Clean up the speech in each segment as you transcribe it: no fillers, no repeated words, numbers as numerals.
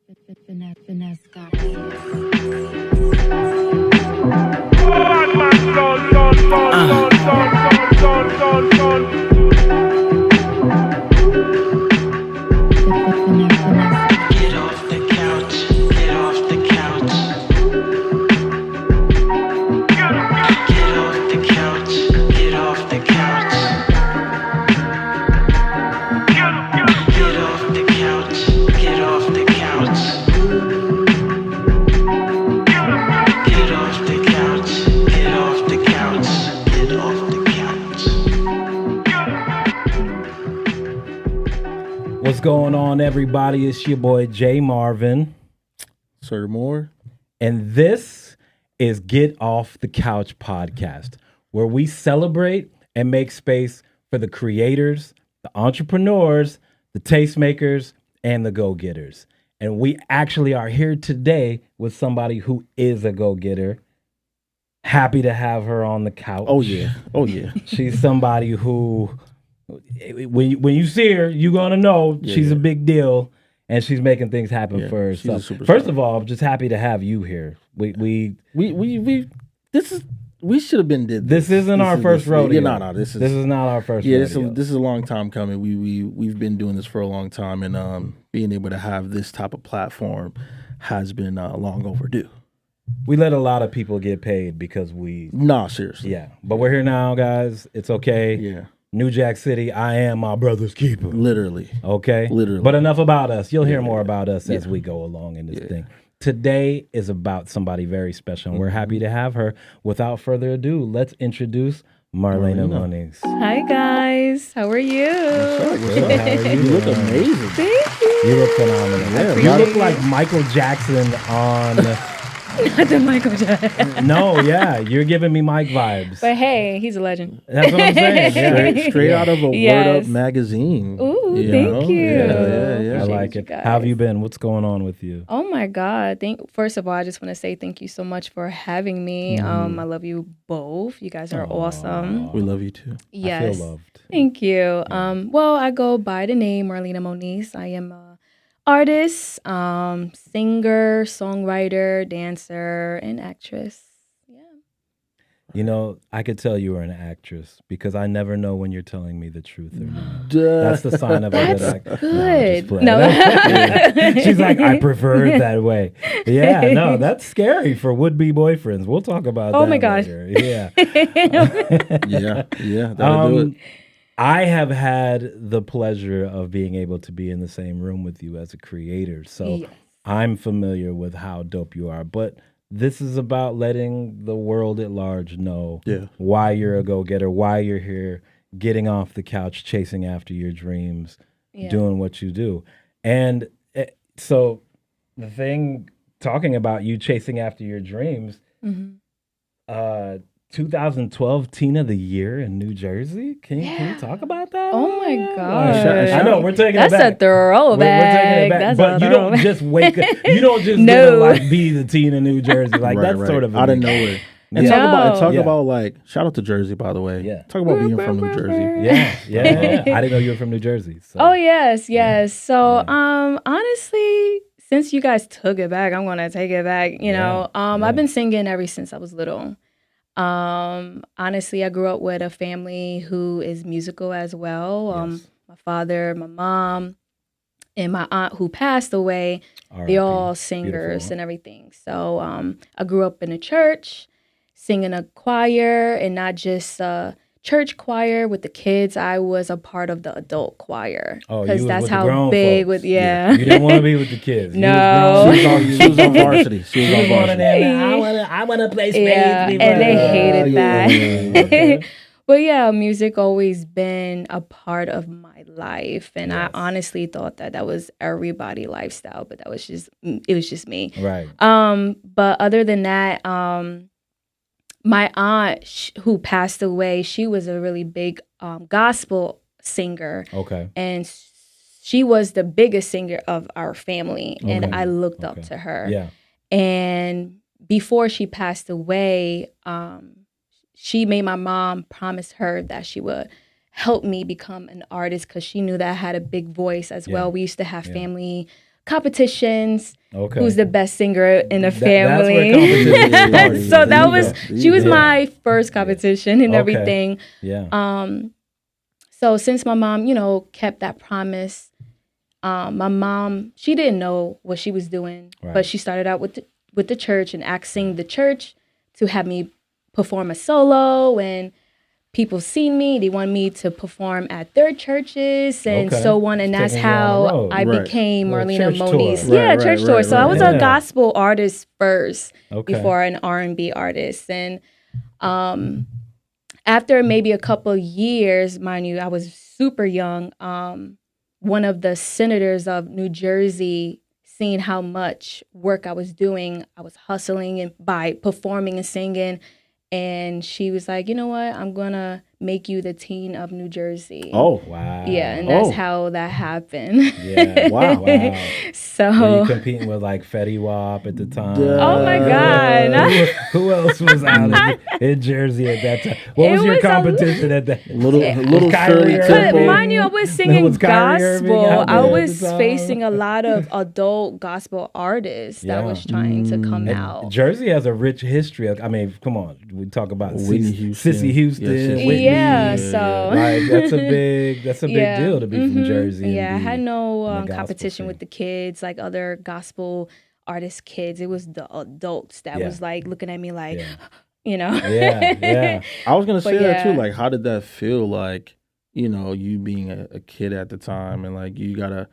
Finesse got Get off the couch, get off the couch. Get off the couch, get off the couch. Get off the couch, get off the couch. Get off the couch, get off the couch. Get off the couch. What's going on, everybody? It's your boy Jay Marvin, Sir Moore. and this is Get Off the Couch podcast, where we celebrate and make space for the creators, the entrepreneurs, the tastemakers, and the go-getters. And we actually are here today with somebody who is a go-getter. Happy to have her on the couch. Oh yeah. Oh yeah. She's somebody who, when you see her, you're gonna know she's a big deal, and she's making things happen for she's a herself. superstar. First of all, I'm just happy to have you here. We We should have been did this isn't our first rodeo. Yeah, no. This is not our first yeah. rodeo. This is a long time coming. We've been doing this for a long time, and being able to have this type of platform has been long overdue. We let a lot of people get paid because we Nah, seriously. yeah, but we're here now, guys. It's okay. Yeah. New Jack City, I am my brother's keeper. Literally. Okay? Literally. But enough about us. You'll hear Yeah. more about us as Yeah. we go along in this Yeah. thing. Today is about somebody very special, and we're happy to have her. Without further ado, let's introduce Marlena Moniece. Hi guys, how are you? Good. How are You you? look amazing. Thank you. You look phenomenal. Yeah, You appreciate look like Michael Jackson on... Not the Michael Jackson. No, yeah. You're giving me Mike vibes. But hey, he's a legend. That's what I'm saying. Yeah. Straight out of a Yes. Word Up magazine. Ooh, you thank know? you. Yeah. I Appreciate like you it. guys. How have you been? What's going on with you? Oh my God! First of all, I just want to say thank you so much for having me. I love you both. You guys are awesome. We love you too. Yes. I feel loved. Thank you. Well, I go by the name Marlena Moniece. I am a artist, singer, songwriter, dancer, and actress. Yeah. You know, I could tell you were an actress because I never know when you're telling me the truth or not. Duh. That's the sign of a good That's actor. good. No, I'm just playing. She's like, I prefer it that way. Yeah, no, that's scary for would-be boyfriends. We'll talk about that Oh my gosh. later. Yeah. Yeah. That'll do it. I have had the pleasure of being able to be in the same room with you as a creator. So Yes. I'm familiar with how dope you are. But this is about letting the world at large know why you're a go-getter, why you're here, getting off the couch, chasing after your dreams, Yeah. doing what you do. And so the thing, talking about you chasing after your dreams, 2012 Teen of the Year in New Jersey. Can you talk about that? Oh my Yeah. gosh. I know we're taking That's it back. a throwback. We're taking it back. That's But a you don't throwback. just wake up. You don't just No. like be the teen of New Jersey. Like that's sort of out of nowhere. And Yeah. talk No. about like shout out to Jersey, by the way. Yeah. Talk about being from New Jersey. Yeah. I didn't know you were from New Jersey. So. Oh yes. So honestly, since you guys took it back, I'm gonna take it back. You know, I've been singing ever since I was little. Honestly, I grew up with a family who is musical as well. Yes. My father, my mom, and my aunt who passed away. They're all singers Beautiful. and everything. So I grew up in a church, singing a choir, and not just a church choir with the kids. I was a part of the adult choir Oh, you because was that's with the how grown big folks. with yeah. You didn't want to be with the kids. You was No. grown. She was on varsity. She was on varsity. I wanna play spades. Yeah, people. and they hated yeah, that. yeah, okay. But yeah, music always been a part of my life, and I honestly thought that was everybody's lifestyle, but it was just me. Right. But other than that, my aunt who passed away, she was a really big gospel singer, Okay. and she was the biggest singer of our family, and Okay. I looked up Okay. to her. Yeah. And before she passed away, she made my mom promise her that she would help me become an artist because she knew that I had a big voice as well. We used to have family competitions. Okay. Who's the best singer in the That's where family? competition started. So There you go. she was Yeah. my first competition and Okay. everything. Yeah. So since my mom, kept that promise, my mom, she didn't know what she was doing, Right. but she started out with the church and asking the church to have me perform a solo, and people seen me. They want me to perform at their churches and Okay. so on. And It's that's taking you on the how road. I Right. became Little Marlena church tour. Moniece. Right, Yeah, right, church right, tour. So I was right. a gospel artist first Okay. before an R&B artist. And after maybe a couple years, mind you, I was super young. One of the senators of New Jersey, seeing how much work I was doing, I was hustling and by performing and singing. And she was like, you know what? I'm going to make you the teen of New Jersey. Oh, Wow. Yeah, and that's Oh. how that happened. Yeah. Wow. Wow. Were So, you competing with like Fetty Wap at the time? oh my God. Who else was out in Jersey at that time? What It was your was a competition at that? little Kyrie Shirley Irving? but Temple. mind you, I was singing Was Kyrie Irving gospel. out I there at was the time? facing a lot of adult gospel artists that Yeah. was trying to come And out. Jersey has a rich history. I mean, come on, we talk about Whitney Houston. Sissy Houston, Yes, Whitney. Yeah, so Like that's a big yeah. deal to be from Mhm. Jersey. and Yeah, I be had no in the gospel competition scene. with the kids, like other gospel artist kids. It was the adults that Yeah. was like looking at me like, Yeah. Yeah. Yeah. I was gonna say But that too. yeah. Like, how did that feel? Like, you being a kid at the time, and like you gotta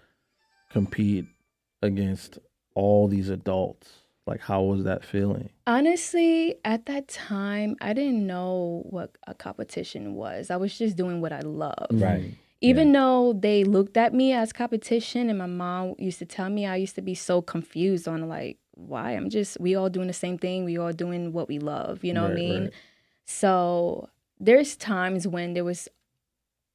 compete against all these adults. Like, how was that feeling? Honestly, at that time, I didn't know what a competition was. I was just doing what I loved. Right. Even though they looked at me as competition, and my mom used to tell me, I used to be so confused on like, why? We all doing the same thing. We all doing what we love. You know what I Right, mean? right. So there's times when there was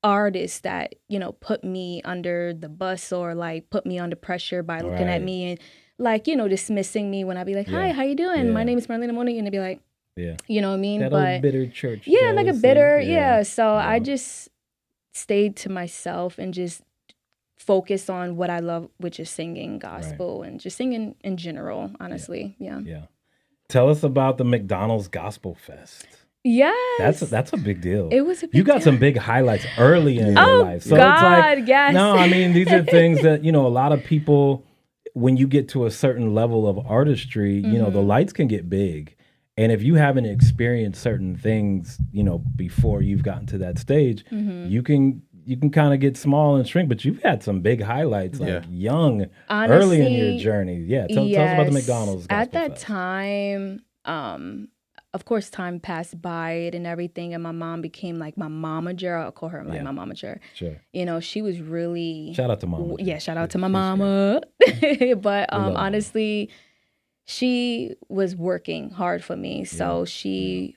artists that, put me under the bus or like put me under pressure by looking Right. at me and like, dismissing me when I'd be like, hi, Yeah. how you doing? Yeah. My name is Marlena Moniece. And they'd be like, Yeah. you know what I mean? That But old bitter church. yeah, like a jealousy. bitter, yeah. So I Yeah. just stayed to myself and just focused on what I love, which is singing gospel and just singing in general, honestly. Yeah. Yeah. Tell us about the McDonald's Gospel Fest. Yes. That's a big deal. It was a big You got deal. some big highlights early in your Oh, life. So God, it's like, yes. no, I mean, these are things that, a lot of people, when you get to a certain level of artistry, the Mm-hmm. lights can get big. And if you haven't experienced certain things, before you've gotten to that stage, Mm-hmm. you can kind of get small and shrink, but you've had some big highlights, like Yeah. young, early in your Honestly, journey. Yeah, tell us about the McDonald's Gospel At that Fest. time, of course, time passed by it and everything, and my mom became like my momager. I'll call her like Yeah. my momager. Sure. She was really Shout out to Mama. Yeah, shout out to my She's mama. But love Mama. honestly, she was working hard for me. So she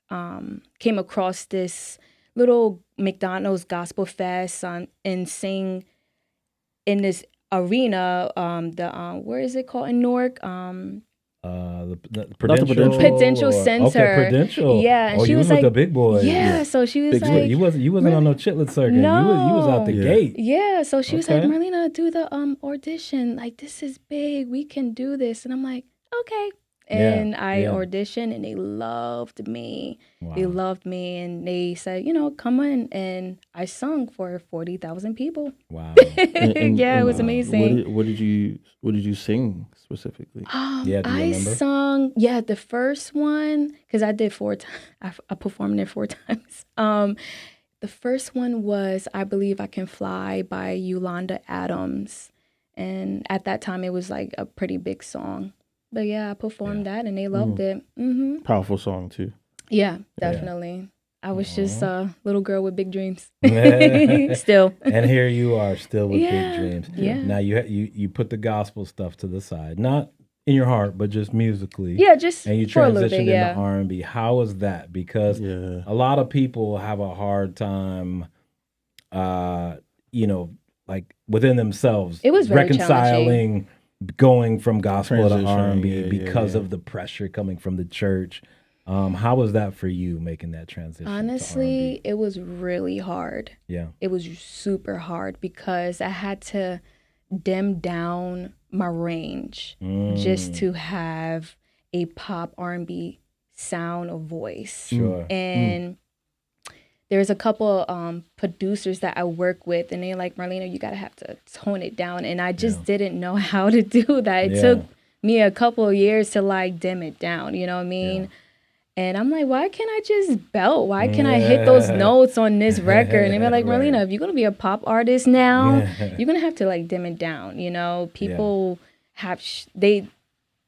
came across this little McDonald's Gospel Fest and sang in this arena. Where is it called in Newark? The Prudential. Prudential Center. Okay, Prudential. Yeah, and Oh, she you was was with like, the big boys. Yeah, so she was Big like, boys. You wasn't on no chitlin circuit. You was out the No. gate. yeah. So she was like, Okay. Marlena, do the audition. Like, this is big. We can do this. And I'm like, okay. And I auditioned, and they loved me. Wow. They loved me, and they said, come on. And I sung for 40,000 people. Wow. Yeah, it was amazing. What did you sing specifically? Yeah, do you I remember? sung, the first one, because I did 4 times. I performed there 4 times. The first one was I Believe I Can Fly by Yolanda Adams. And at that time, it was like a pretty big song. But yeah, I performed that, and they loved it. Mm-hmm. Powerful song too. Yeah, definitely. I was just a little girl with big dreams. Yeah. Still. And here you are, still with Yeah, big dreams. yeah. Now you put the gospel stuff to the side, not in your heart, but just musically. Yeah, just And you for a little transitioned bit, yeah. into R&B. How was that? Because Yeah. a lot of people have a hard time, like within themselves, It was very reconciling going from gospel to Transitioning, R&B yeah, because yeah. of the pressure coming from the church. How was that for you, making that transition? to Honestly, R&B? it was really hard. Yeah. It was super hard because I had to dim down my range just to have a pop R&B sound or voice. Sure. And there's a couple producers that I work with, and they're like, Marlena, you gotta have to tone it down. And I just didn't know how to do that. It took me a couple of years to like dim it down, you know what I mean? Yeah. And I'm like, why can't I just belt? Why can't I hit those notes on this record? And they're like, Marlena, if you're gonna be a pop artist now, you're gonna have to like dim it down. You know, people have they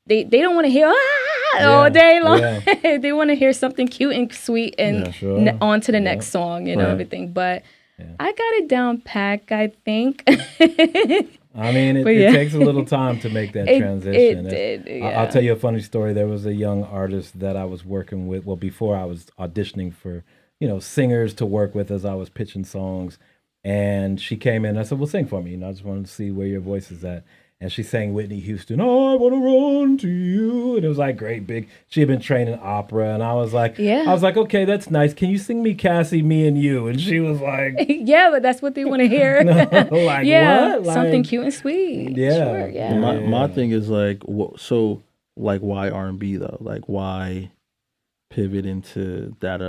don't want to hear all day long. Yeah. They want to hear something cute and sweet and on to the next song, you know, everything. But I got it down pack, I think. I mean, it takes a little time to make that transition. It did. I'll tell you a funny story. There was a young artist that I was working with. Well, before I was auditioning for, singers to work with as I was pitching songs. And she came in. I said, well, sing for me. I just wanted to see where your voice is at. And she sang Whitney Houston, "I Want to Run to You." And it was like great big. She had been training opera. And I was like, okay, that's nice. Can you sing me Cassie, Me and You? And she was like, yeah, but that's what they want to hear. Like, what? Like, something cute and sweet. Yeah. Sure, yeah. My thing is like, so like why R&B though? Like why pivot into that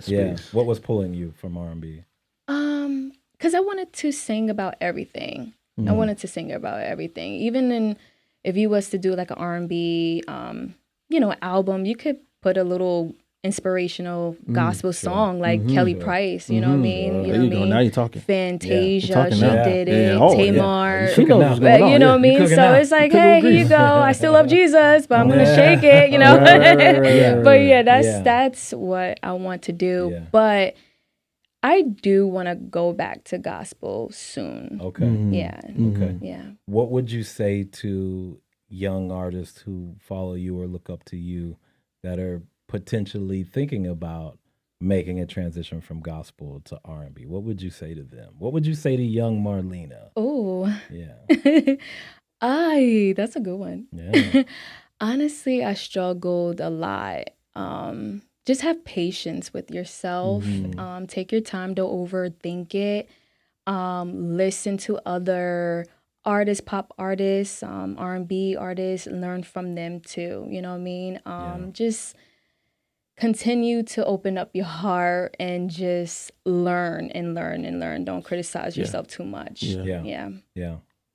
space? Yeah. What was pulling you from R&B? Because I wanted to sing about everything. I wanted to sing about everything. Even if you was to do like an R&B, album, you could put a little inspirational gospel song like Kelly Price. You know what I mean? There you go. Now you're talking. Fantasia, she did it. Oh, Tamar, you know what's going on. you know what I mean? So it's like, hey, here you go. I still love Jesus, but I'm gonna shake it. You know. But that's what I want to do. Yeah. But I do want to go back to gospel soon. Okay. Yeah. Okay. Yeah. What would you say to young artists who follow you or look up to you that are potentially thinking about making a transition from gospel to R&B? What would you say to them? What would you say to young Marlena? Oh. Yeah. That's a good one. Yeah. Honestly, I struggled a lot. Just have patience with yourself. Take your time, don't overthink it. Listen to other artists, pop artists, R&B artists, learn from them too. You know what I mean? Just continue to open up your heart and just learn and learn and learn. Don't criticize yourself too much. Yeah.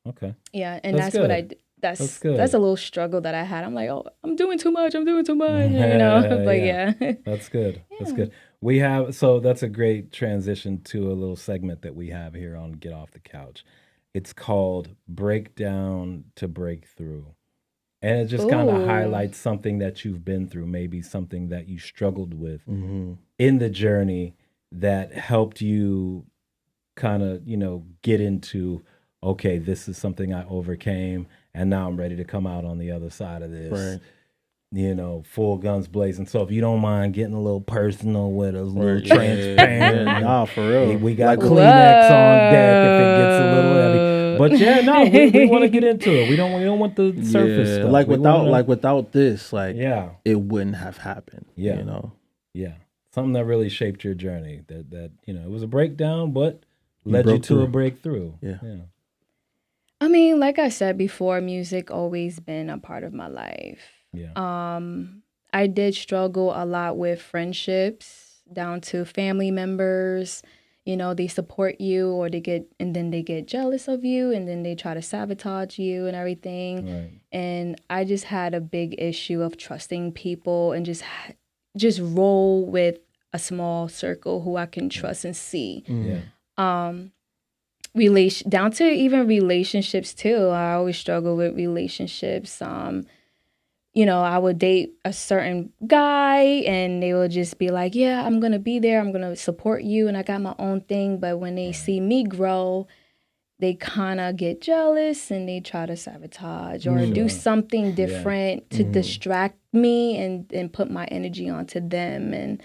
Okay. Yeah, and that's what I did. That's good. That's a little struggle that I had. I'm like, I'm doing too much, you know. But yeah. That's good. That's good. We have, so that's a great transition to a little segment that we have here on Get Off the Couch. It's called Breakdown to Breakthrough. And it just kind of highlights something that you've been through, maybe something that you struggled with in the journey that helped you kind of, get into, okay, this is something I overcame, and now I'm ready to come out on the other side of this. Right. Full guns blazing. So if you don't mind getting a little personal with us, a little transparent. Nah, for real. We got Kleenex on deck if it gets a little heavy. But we want to get into it. We don't want the surface stuff. Without this, it wouldn't have happened. Yeah. Yeah. Something that really shaped your journey. That it was a breakdown, but led you to a breakthrough. Yeah. I mean, like I said before, music always been a part of my life. Yeah. I did struggle a lot with friendships, down to family members. They support you and then they get jealous of you and then they try to sabotage you and everything. Right. And I just had a big issue of trusting people and just roll with a small circle who I can trust and see. Yeah. Down to even relationships too. I always struggle with relationships. I would date a certain guy and they would just be like, yeah, I'm going to be there. I'm going to support you. And I got my own thing. But when they see me grow, they kind of get jealous and they try to sabotage or do something different to distract me and put my energy onto them. And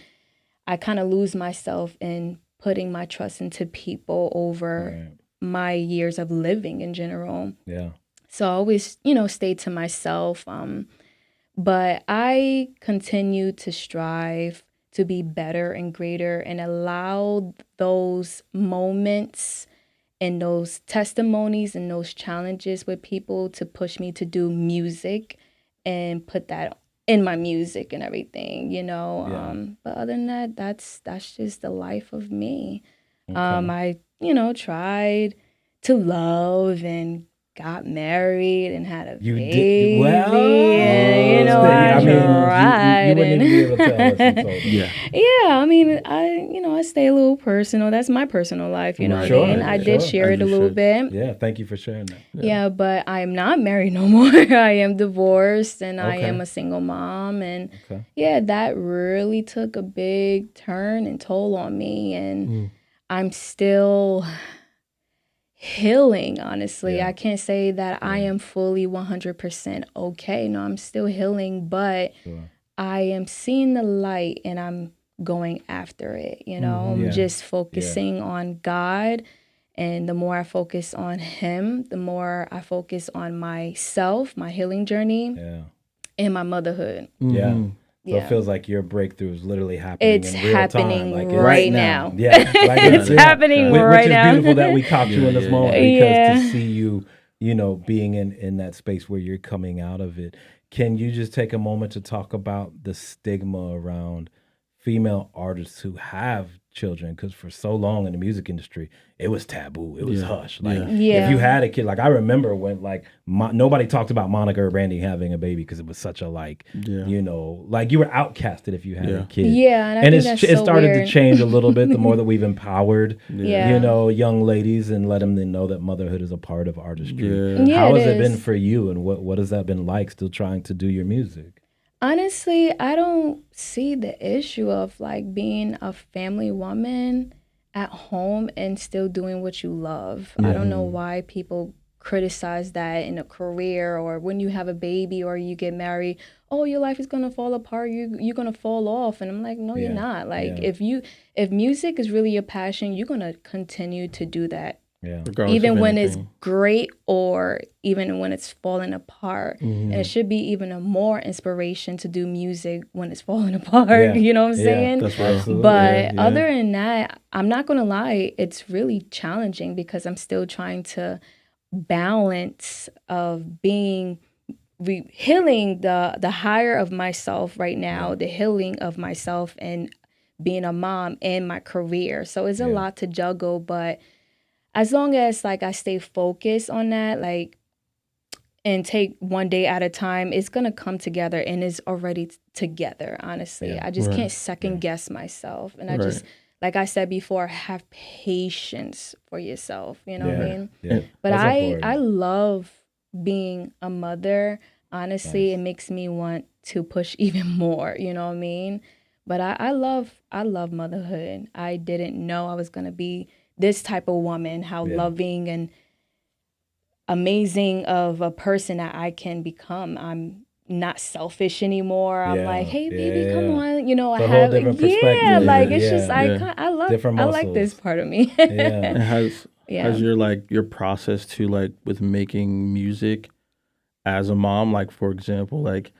I kind of lose myself in putting my trust into people over my years of living in general. Yeah. So I always, stay to myself. But I continue to strive to be better and greater and allow those moments and those testimonies and those challenges with people to push me to do music and put that in my music and everything, you know. Yeah. But other than that, that's just the life of me. Okay. I, you know, tried to love and got married and had a You baby. did well. And, you know, I tried. you wouldn't even be able to tell us. You told us. Yeah. Yeah, I mean, I stay a little personal. That's my personal life, you know Right. what I mean? Sure, I did sure. share As it a you little should. bit. Yeah, thank you for sharing that. Yeah, but I am not married no more. I am divorced and I Okay. am a single mom. And Okay. yeah, that really took a big turn and toll on me. And I'm still healing, honestly. Yeah. I can't say that I am fully 100% okay. No, I'm still healing, but Sure. I am seeing the light and I'm going after it. You know, I'm Yeah. just focusing on God. And the more I focus on Him, the more I focus on myself, my healing journey, Yeah. and my motherhood. Yeah. Mhm. So Yeah. it feels like your breakthrough is literally happening It's in real happening time. Like right it's, now. Yeah. Like It's happening Which right is now. beautiful that we caught you in this Yeah, moment yeah. because Yeah. to see you, you know, being in that space where you're coming out of it. Can you just take a moment to talk about the stigma around female artists who have children? Because for so long in the music industry, it was taboo. It was Yeah. hush. Like Yeah. if you had a kid, like I remember when like nobody talked about Monica or Brandy having a baby because it was such a like, Yeah. you know, like you were outcasted if you had a Yeah. kid. Yeah, and I think that's it so started weird. to change a little bit the more that we've empowered, Yeah. you know, young ladies and let them know that motherhood is a part of artistry. Yeah. Yeah, How it has it been is. for you, and what has that been like? Still trying to do your music? Honestly, I don't see the issue of like being a family woman at home and still doing what you love. I don't know why people criticize that in a career or when you have a baby or you get married. Oh, your life is gonna fall apart. You're gonna fall off, and I'm like, no, you're Yeah. not. Like Yeah. if music is really your passion, you're gonna continue to do that. Yeah. Regardless Even of when it's anything. great or even when it's falling apart. And it should be even a more inspiration to do music when it's falling apart. Yeah. You know what I'm Yeah, saying? That's real. Absolutely. But Yeah, yeah. other than that, I'm not going to lie, it's really challenging because I'm still trying to balance of being healing the higher of myself right now, the healing of myself and being a mom and my career. So it's a Yeah. lot to juggle, but as long as like I stay focused on that, like, and take one day at a time, it's gonna come together and it's already together. Honestly, Yeah. I just Right. can't second guess myself, and I Right. just, like I said before, have patience for yourself. You know what I mean? Yeah. But That's I important. love being a mother. Honestly, Nice. it makes me want to push even more. You know what I mean? But I love motherhood. I didn't know I was gonna be this type of woman. How Yeah. loving and amazing of a person that I can become. I'm not selfish anymore. I'm Yeah, like, hey baby, yeah. come on. You know, It's I a whole have different yeah, perspective. like it's Yeah, just yeah. I love Different I like this muscles. part of me. Yeah. And has Yeah. your process to like with making music as a mom, like for example, like,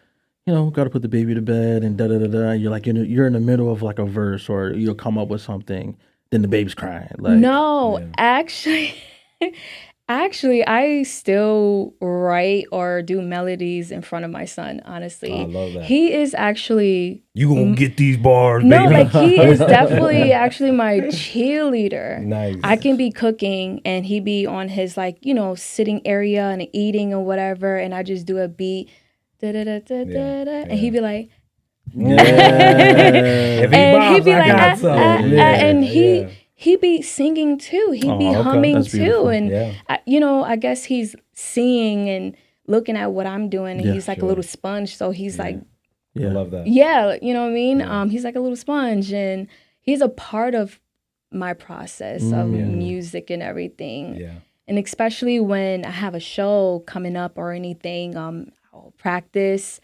you know, got to put the baby to bed and da da da da. You're like you're in the middle of like a verse, or you'll come up with something, then the baby's crying. Like No, Yeah. actually, I still write or do melodies in front of my son. Honestly, I love that. he is actually You gonna get these bars, no, baby. like he is definitely actually my cheerleader. Nice. I can be cooking and he be on his like, you know, sitting area and eating or whatever, and I just do a beat, da da da da da da, and he'd be like, Yeah. If he and he'd bobs, be I like, got some. and Yeah. he be singing too. He'd be Oh, okay. humming That's too, beautiful. and Yeah. you know, I guess he's seeing and looking at what I'm doing, and Yeah, he's like sure. a little sponge. So he's like, I yeah, love that. yeah, you know what I mean. Yeah. He's like a little sponge, and he's a part of my process of music and everything. Yeah. And especially when I have a show coming up or anything, I'll practice.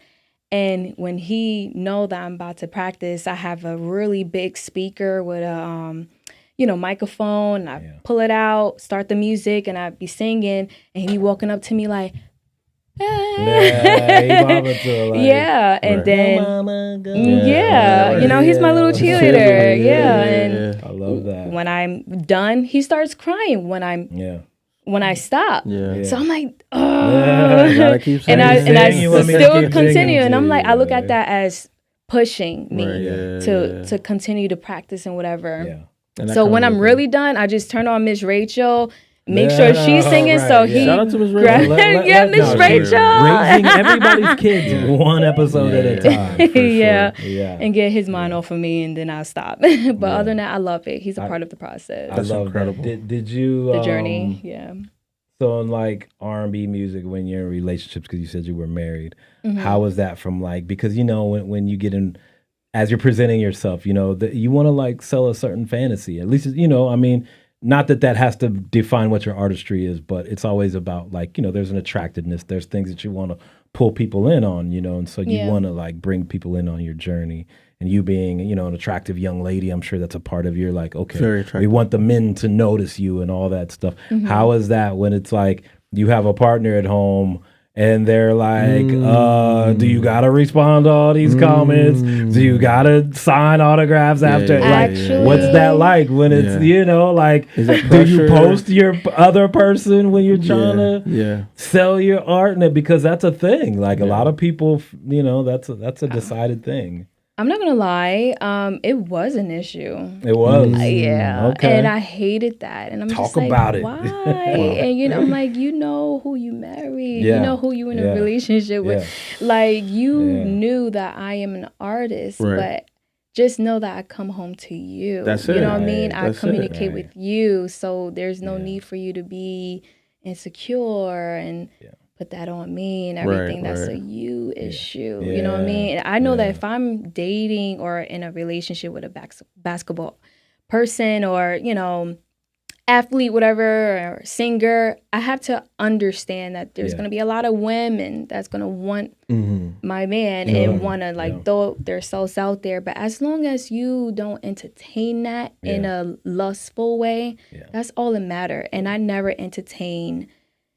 And when he know that I'm about to practice, I have a really big speaker with a, you know, microphone. And I pull it out, start the music, and I be singing, and he be walking up to me like, Yeah, he bobbing to it, like, yeah, and Right. then Mama, go. yeah, you know, he's my little cheerleader. Yeah, and I love Love that. when I'm done, he starts crying when I stop. Yeah. So I'm like, You gotta keep and saying I it. You want me to still keep continue, singing and I'm to like, you, I look right? at that as pushing me Right, yeah, to continue to practice and whatever. Yeah. And that So comes when I'm with really done, I just turn on Miss Rachel, make sure she's singing. Right, So yeah. he Shout out to Miss gra- Rachel. yeah, Miss no, Rachel. Raising everybody's kids Yeah. one episode at a Yeah. time. For sure. yeah. Yeah. And get his mind off of me, and then I'll stop. But other than that, I love it. He's a part of the process. I That's love incredible. that. Did you The journey, yeah. So in like R&B music, when you're in relationships, because you said you were married, Mm-hmm. how was that from like, because you know when you get in, as you're presenting yourself, you know that you want to like sell a certain fantasy. At least you know, I mean, not that has to define what your artistry is, but it's always about like, you know, there's an attractiveness, there's things that you want to pull people in on, you know, and so you Yeah. want to like bring people in on your journey. And you being, you know, an attractive young lady, I'm sure that's a part of your like, okay, Very attractive. we want the men to notice you and all that stuff. Mm-hmm. How is that when it's like you have a partner at home and they're like, do you gotta respond to all these comments? Do you gotta sign autographs after? yeah, like, Actually- what's that like when it's, Yeah. you know, like, Is that do you pressure? post your other person when you're trying to Yeah. sell your art? And because that's a thing. Like a lot of people, you know, that's a decided thing. I'm not gonna lie, it was an issue. It was. Yeah, Okay. and I hated that, and I'm Talk just like, about it. why? And you know, I'm like, you know who you married, Yeah. you know who you in Yeah. a relationship with, like you Yeah. knew that I am an artist, Right. but just know that I come home to you. That's You it. know what I mean? Right. I That's it. communicate Right. with you, so there's no Yeah. need for you to be insecure and put that on me and everything. That's a you issue. You know what I mean? And I know that if I'm dating or in a relationship with a basketball person or, you know, athlete, whatever, or singer, I have to understand that there's going to be a lot of women that's going to want my man and want to like throw their selves out there. But as long as you don't entertain that in a lustful way, that's all that matter. And I never entertain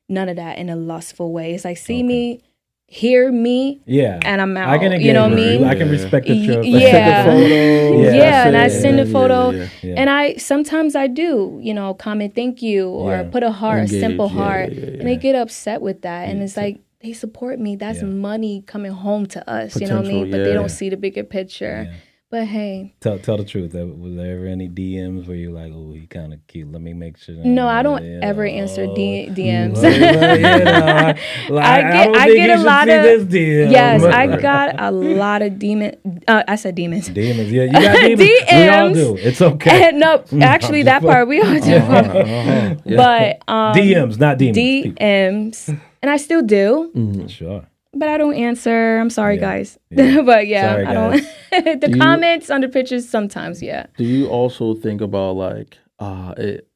none of that in a lustful way. It's like, see me, hear me, and I'm out. I can you know what I engage with mean? you. I can respect the truth. Yeah. Yeah, and I that's it. send a photo, yeah. and I sometimes I do, you know, comment thank you or put a heart, Engage, a simple yeah, heart, yeah, and they get upset with that, and it's like they support me. That's money coming home to us, you know what I mean? Potential, But they yeah. don't see the bigger picture. Yeah. But hey, Tell the truth. Was there ever any DMs where you're like, oh, he kind of cute. Let me make sure. no, I don't you ever know, answer DMs. well, you know, I don't get think a you should lot see of this DM. yes. I got a lot of demon. I said demons. Demons. Yeah, you got demons. We all DMs. do. It's okay. And no, actually, that part we all do. But DMs, not demons. DMs, and I still do, Sure. but I don't answer. I'm sorry, guys. But yeah, Sorry, I don't. The comments under pictures sometimes, yeah. Do you also think about like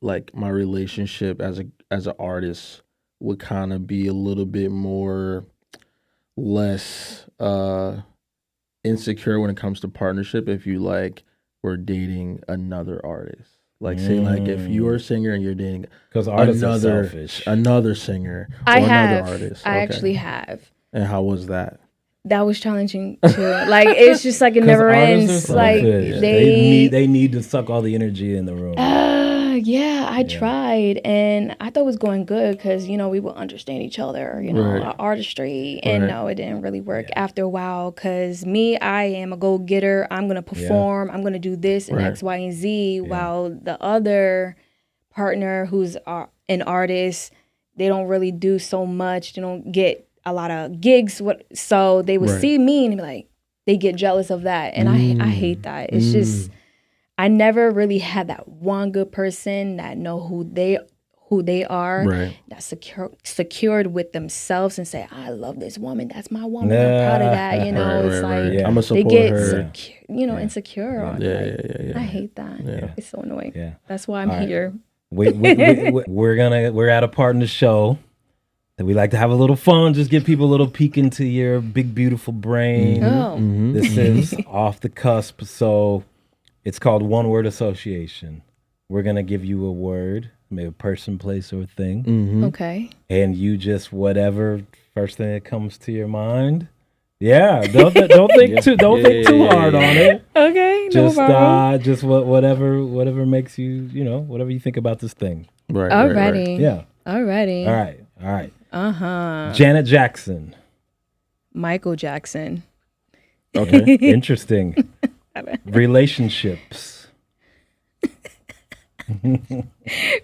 like my relationship as an artist would kind of be a little bit less insecure when it comes to partnership if you like were dating another artist? Like say like if you're a singer and you're dating Because artists are another selfish. another singer or I another have. artist. I Okay. actually have. And how was that? That was challenging too. Like it's just like it never ends. Like they need to suck all the energy in the room. yeah, I tried and I thought it was going good because, you know, we would understand each other, you know, Right. our artistry. And no, it didn't really work after a while because I am a go-getter. I'm going to perform. I'm going to do this and Right. X, Y, and Z. While the other partner who's an artist, they don't really do so much. They don't get a lot of gigs. So they would Right. see me and be like, they get jealous of that. And I hate that. It's just... I never really had that one good person that know who they are, Right. that's secured with themselves and say, I love this woman. That's my woman. I'm proud of that. You know, it's like Yeah. I'ma they support get her. insecure on Yeah, it. yeah. I hate that. Yeah. It's so annoying. Yeah. That's why I'm here. We're at a part in the show that we like to have a little fun, just give people a little peek into your big beautiful brain. Oh, This is off the cusp, so it's called one word association. We're gonna give you a word, maybe a person, place, or thing, okay. and you just whatever first thing that comes to your mind, Yeah, don't think too hard on it. Okay, no problem. Just whatever makes you, whatever you think about this thing. Right. Alrighty. Yeah. Alrighty. All right. Uh-huh. Janet Jackson. Michael Jackson. Okay. Interesting. Relationships.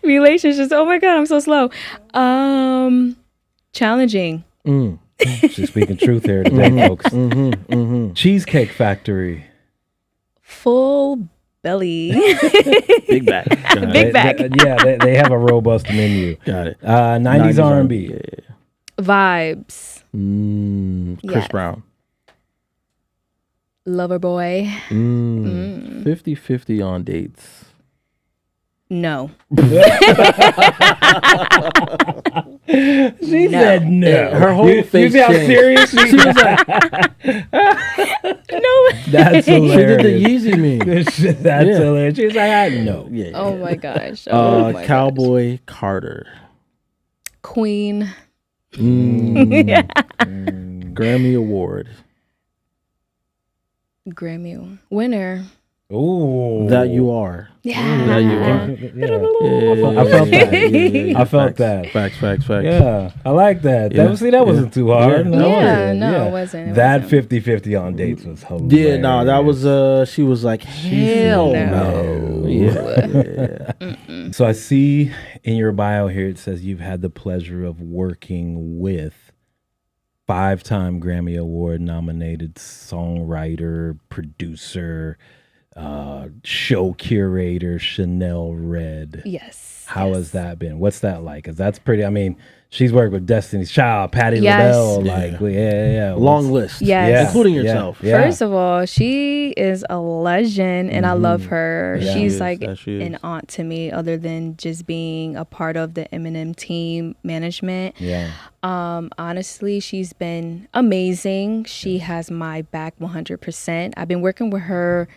Relationships. Oh my God, I'm so slow. Challenging. She's speaking truth here today, folks. Cheesecake Factory. Full belly. Big back. Big back. They have a robust menu. Got it. 90s R&B. Yeah. Vibes. Chris Yes. Brown. Loverboy. 50-50 on dates. No. She said no. Her whole You face see how changed. serious she was? No. That's She did hilarious. the Yeezy meme. That's Yeah. hilarious. She's like, no. Yeah. Oh my gosh. Oh my Cowboy Carter. gosh. Queen. Grammy Award. Grammy winner. Ooh. That you are. Yeah. That you are. I felt that. I felt Facts. that. Yeah, I like that. Yeah. That wasn't too hard. Yeah. That Yeah, wasn't. no, it wasn't. It That wasn't. 50-50 on dates was hilarious. Yeah, no, that was she was like, hell No. no. Yeah. So I see in your bio here it says you've had the pleasure of working with 5-time Grammy Award nominated songwriter, producer, show curator Chanel Red. Yes. How has that been? What's that like? Because that's pretty. I mean, she's worked with Destiny's Child, Patti Yes. LaBelle, Yeah. yeah. Long list. Yes. Yeah. Including Yeah. yourself. Yeah. First of all, she is a legend and I love her. Yeah. She She's is, like that she is. an aunt to me, other than just being a part of the Eminem team management. Yeah. Honestly, she's been amazing. She has my back 100%. I've been working with her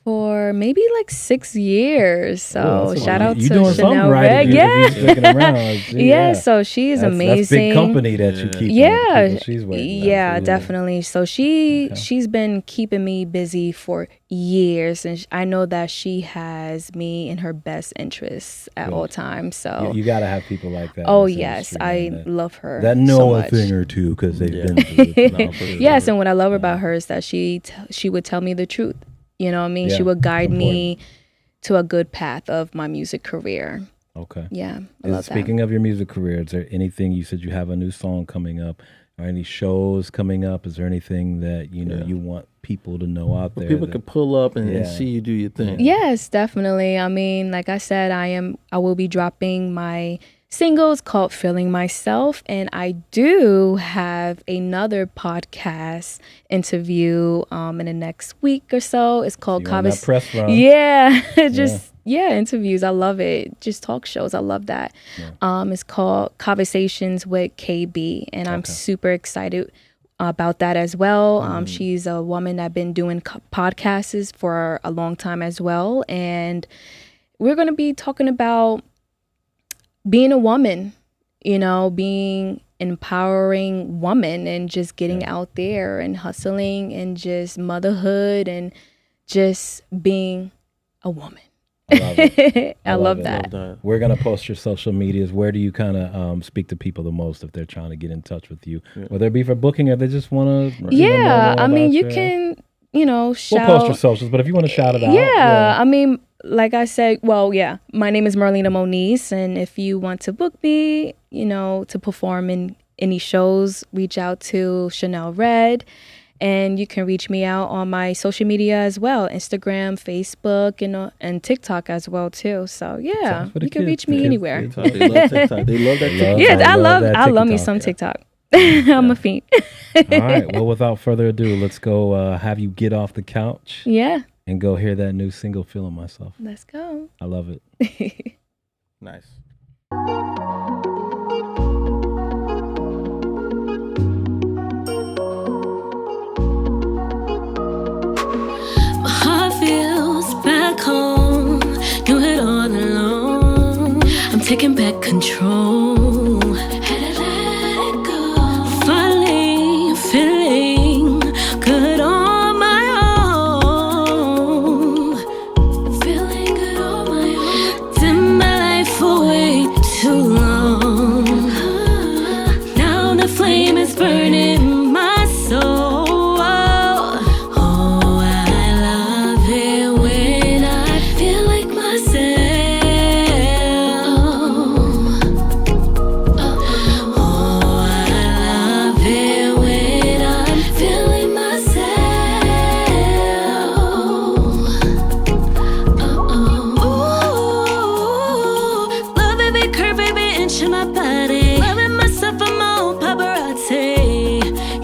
for maybe like 6 years. So that's a shout lot. out You to doing something Chanel right Red. if you're sticking around. Yeah, so she is That's amazing. big company that you keep. Yeah, she's working with. yeah, definitely. So she's been keeping me busy for years, and I know that she has me in her best interests at all times. So You got to have people like that. oh in this yes, industry, I man, love her. that know so a much. thing or two because they've Yeah. been through it. No, for sure. Yes, and what I love about her is that she would tell me the truth. You know what I mean? Yeah, She would guide it's me to a good path of my music career. Okay. Yeah, I love that. Speaking of your music career, is there anything you said you have a new song coming up, or any shows coming up? Is there anything that you want people to know out there? People that- can pull up and Yeah. see you do your thing. Yes, definitely. I mean, like I said, I will be dropping my singles called Feeling Myself, and I do have another podcast interview in the next week or so. It's called You're on that press run. Yeah, interviews. I love it. Just talk shows. I love that. It's called Conversations with KB, and I'm super excited about that as well. She's a woman that's been doing podcasts for a long time as well, and we're going to be talking about being a woman, being empowering woman and just getting out there and hustling and just motherhood and just being a woman. I love it. I love it. that. We're gonna post your social medias. Where do you kind of speak to people the most if they're trying to get in touch with you, whether it be for booking or they just want to? Yeah, I mean, you can, shout. We'll post your socials, but if you want to shout it out, Yeah, I mean, like I said, my name is Marlena Moniece, and if you want to book me, to perform in any shows, reach out to Chanel Red, and you can reach me out on my social media as well, Instagram, Facebook, and TikTok as well too. So yeah, you can reach me anywhere. They love TikTok. They love that TikTok. Yeah, I love me TikTok. some TikTok. I'm a fiend. All right. Well, without further ado, let's go have you get off the couch Yeah, and go hear that new single, Feeling Myself. let's go. I love it. Nice. My heart feels back home. Do it all alone. I'm taking back control. Had to let it go. Finally feeling burning my soul. Oh, I love it when I feel like myself. Oh, I love it when I'm feeling myself. Ooh, love every curve, every inch of my body. Loving myself, I'm on paparazzi.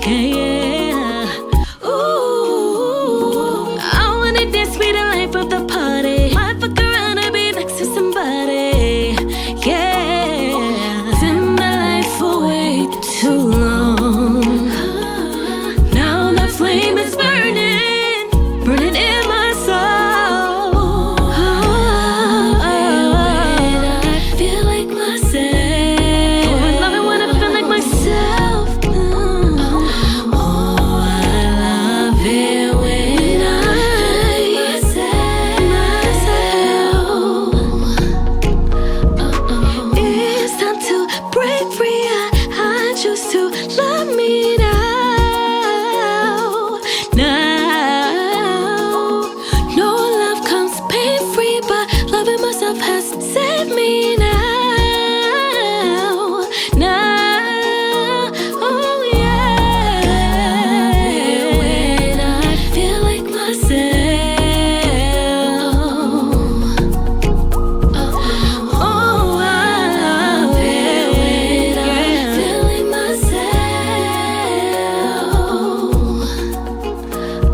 Yeah, yeah. Ooh, I wanna dance me the life of the party. Might fuck around and be next to somebody. Yeah, dim my life away too long. Now the flame is burning, burning in my soul. When I feel like myself. Oh, I love it when I feel like myself. Oh, I love it when I feel myself. It's time to break free. I choose to love me now. Now, no love comes pain free, but loving myself has saved me now. Now, oh yeah. When I feel like myself. Oh, I love it when I'm feeling myself.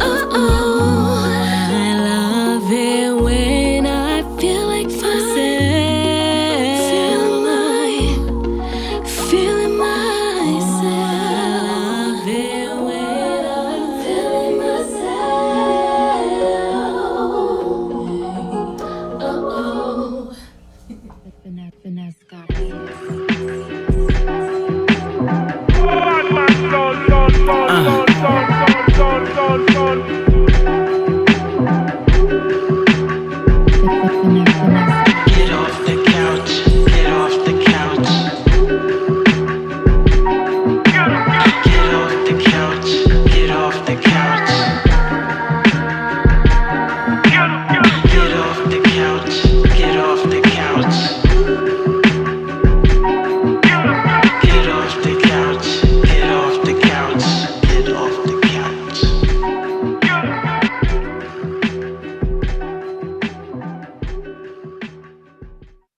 Oh, I love it when I feel like myself. Feeling myself. I love it when I'm feeling myself. Oh. Finesse got Bad man, son.